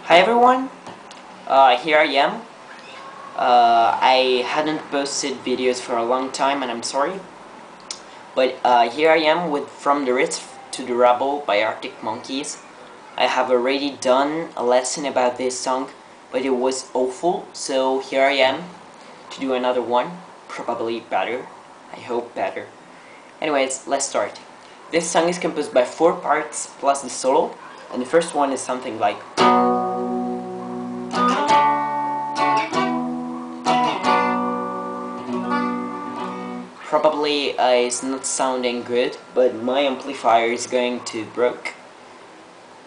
Hi everyone, here I am. I hadn't posted videos for a long time and I'm sorry. But here I am with From the Ritz to the Rubble by Arctic Monkeys. I have already done a lesson about this song, but it was awful, so here I am to do another one, probably better. I hope better. Anyways, let's start. This song is composed by 4 parts plus the solo, and the first one is something like probably it's not sounding good, but my amplifier is going to broke.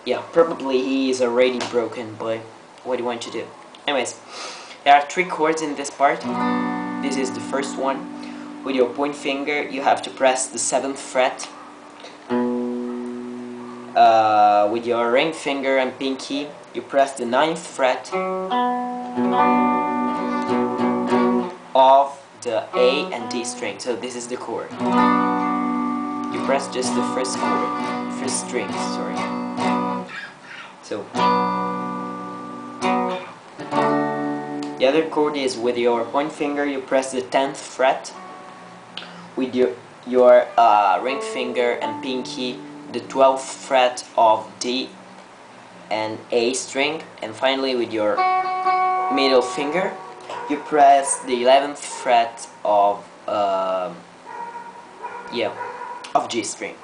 Yeah, probably he is already broken, but what do you want to do? Anyways, there are 3 chords in this part. This is the first one. With your point finger, you have to press the 7th fret. With your ring finger and pinky, you press the 9th fret of the A and D string. So this is the chord. You press just the first chord, first string, sorry. So the other chord is with your point finger, you press the 10th fret. With your ring finger and pinky, the 12th fret of D and A string, and finally with your middle finger you press the 11th fret of G string.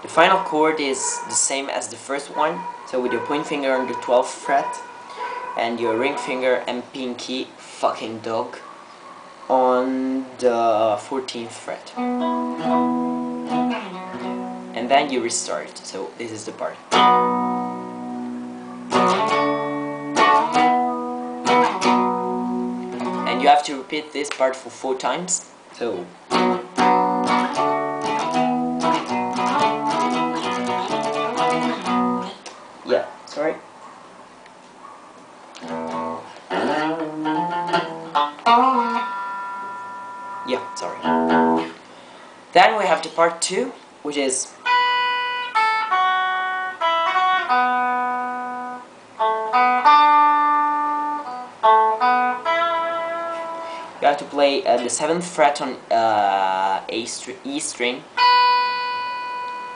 The final chord is the same as the first one, so with your point finger on the 12th fret and your ring finger and pinky, fucking dog, on the 14th fret. And then you restart, so this is the part. And you have to repeat this part for 4 times, so yeah, sorry. Yeah, sorry. Then we have the part 2, which is you have to play the 7th fret on E string,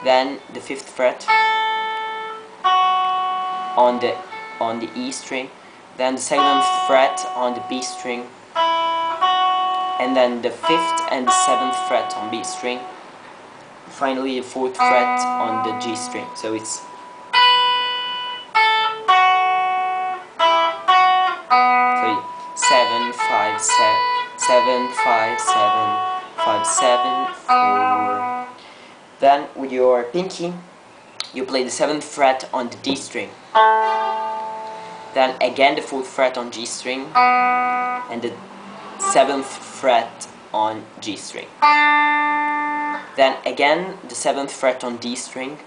then the 5th fret on the E string, then the 7th fret on the B string, and then the 5th and the 7th fret on B string, finally the 4th fret on the G string. So it's so 7 5 7 7 5 7 5 7 4. Then with your pinky you play the 7th fret on the D string, then again the 4th fret on G string, and the 7th fret on G string, then again the 7th fret on D string,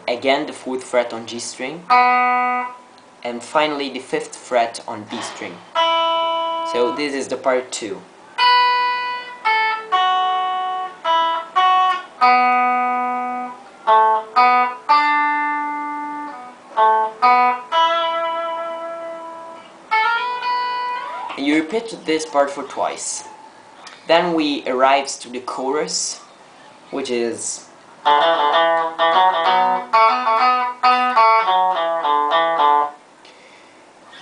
again the 4th fret on G string, and finally the 5th fret on B string. So this is the part 2. And you repeat this part for twice. Then we arrive to the chorus, which is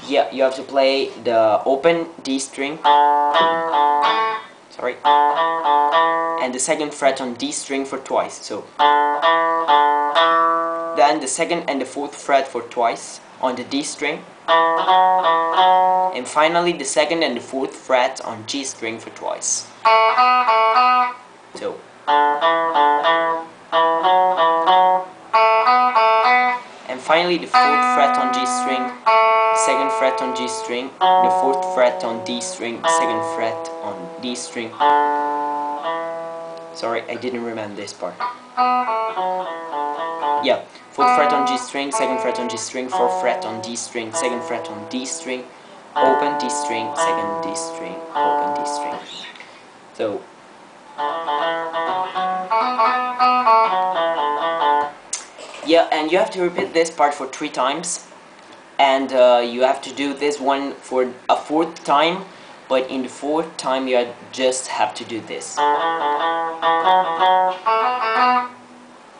yeah, you have to play the open D string, sorry, and the 2nd fret on D string for twice. So then the 2nd and the 4th fret for twice on the D string, and finally the 2nd and the 4th fret on G string for twice. So and finally the 4th fret on G string, the 2nd fret on G string, the 4th fret on D string, the 2nd fret on D string. Sorry, I didn't remember this part. Yeah, 4th fret on G string, 2nd fret on G string, 4th fret on D string, 2nd fret on D string, open D string, 2nd D string, open D string. So Yeah, and you have to repeat this part for 3 times, and you have to do this one for a 4th time, but in the 4th time you just have to do this,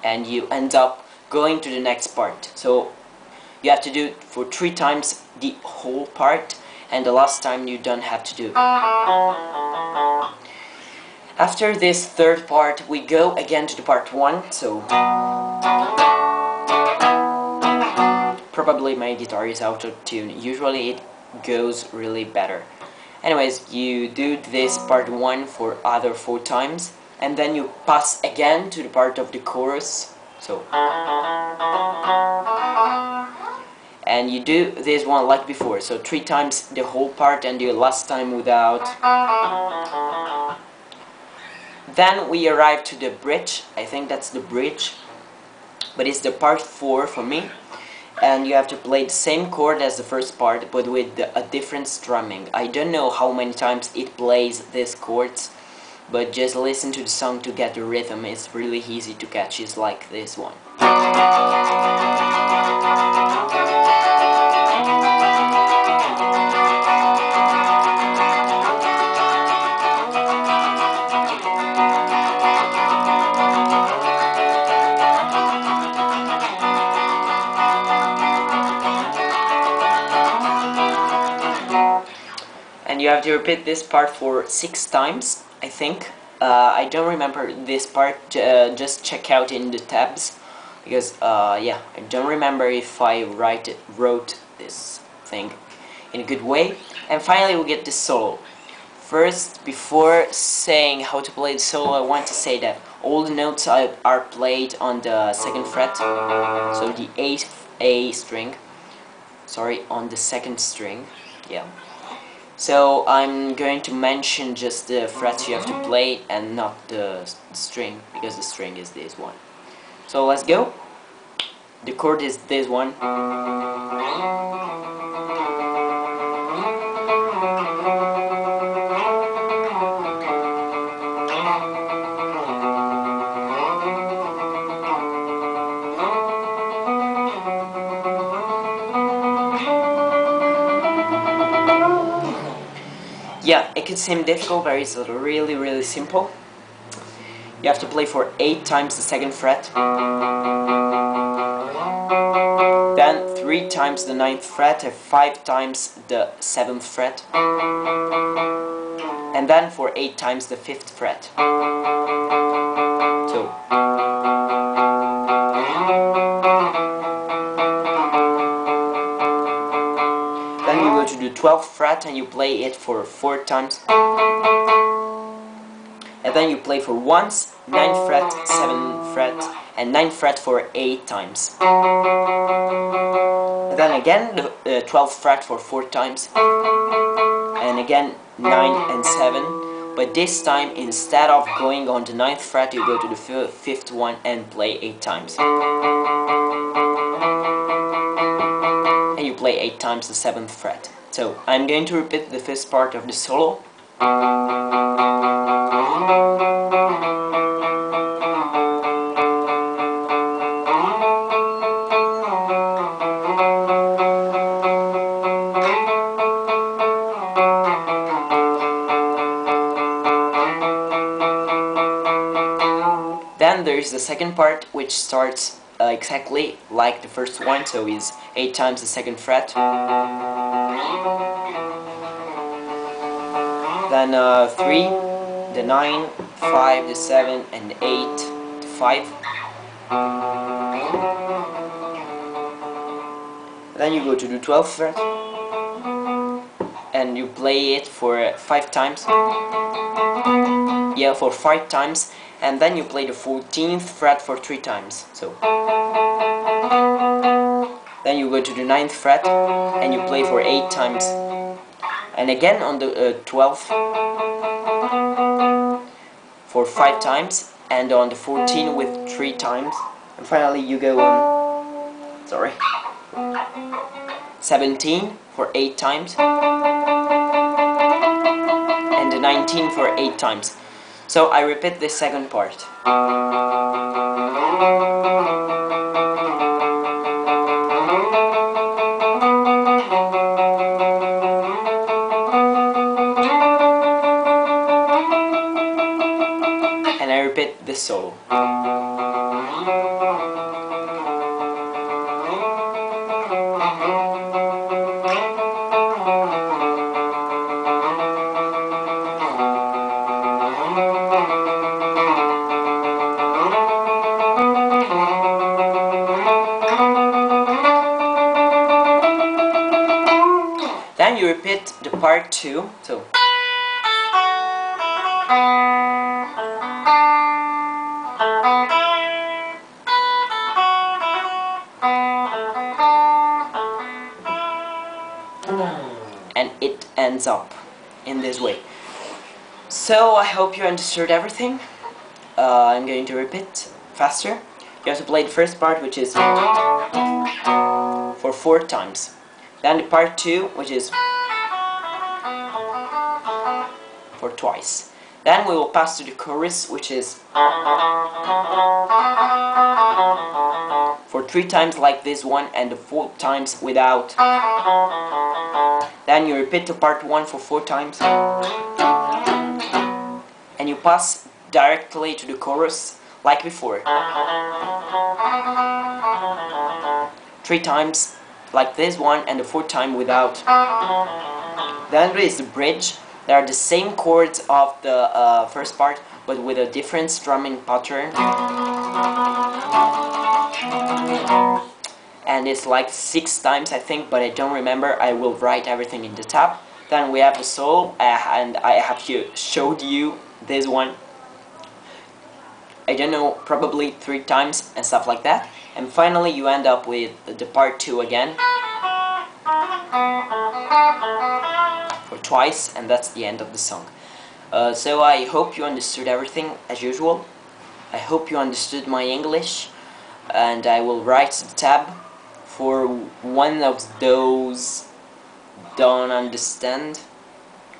and you end up going to the next part. So you have to do it for 3 times, the whole part, and the last time you don't have to do. After this 3rd part, we go again to the part 1, so probably my guitar is out of tune. Usually it goes really better. Anyways, you do this part 1 for other 4 times, and then you pass again to the part of the chorus, so, and you do this one like before, so 3 times the whole part and the last time without. Then we arrive to the bridge. I think that's the bridge, but it's the part 4 for me, and you have to play the same chord as the first part, but with a different strumming. I don't know how many times it plays these chords, but just listen to the song to get the rhythm. It's really easy to catch. It's like this one. And you have to repeat this part for 6 times, I think. I don't remember this part, just check out in the tabs, because yeah, I don't remember if I wrote this thing in a good way. And finally we get the solo. First, before saying how to play the solo, I want to say that all the notes are played on the 2nd fret, so the A string, sorry, on the 2nd string, yeah. So I'm going to mention just the frets you have to play and not the string, because the string is this one. So let's go. The chord is this one. Yeah, it could seem difficult, but it's really simple. You have to play for 8 times the 2nd fret, then 3 times the 9th fret, and 5 times the 7th fret, and then for 8 times the 5th fret. So, then you go to the 12th fret and you play it for 4 times. And then you play for once, 9th fret, 7th fret, and 9th fret for 8 times. And then again the 12th fret for 4 times. And again 9 and 7. But this time, instead of going on the 9th fret, you go to the 5th one and play 8 times. And you play 8 times the 7th fret. So, I'm going to repeat the first part of the solo. Then there is the second part, which starts exactly like the first one, so is 8 times the 2nd fret. Then 3, the 9, 5, the 7, and 8, the 5. Then you go to the 12th fret, and you play it for 5 times. Yeah, for 5 times. And then you play the 14th fret for 3 times. So then you go to the 9th fret and you play for 8 times. And again on the 12th for 5 times, and on the 14th with 3 times. And finally you go on, 17 for 8 times, and the 19 for 8 times. So I repeat the second part. repeat the part 2. So and it ends up in this way. So I hope you understood everything. I'm going to repeat faster. You have to play the first part, which is for 4 times. Then the part 2, which is for twice. Then we will pass to the chorus, which is for 3 times like this one, and the 4 times without. Then you repeat the part 1 for 4 times, and you pass directly to the chorus like before. 3 times like this one, and the 4th time without. Then there is the bridge. They are the same chords of the first part, but with a different strumming pattern. And it's like 6 times, I think, but I don't remember. I will write everything in the tab. Then we have the solo, and I have showed you this one, I don't know, probably 3 times and stuff like that. And finally you end up with the part 2 again for twice, and that's the end of the song. So I hope you understood everything as usual. I hope you understood my English, and I will write the tab for one of those don't understand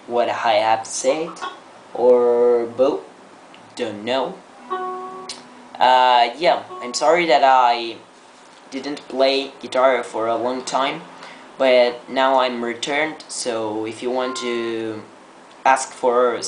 what I have said, or both don't know. Yeah, I'm sorry that I didn't play guitar for a long time, but now I'm returned, so if you want to ask for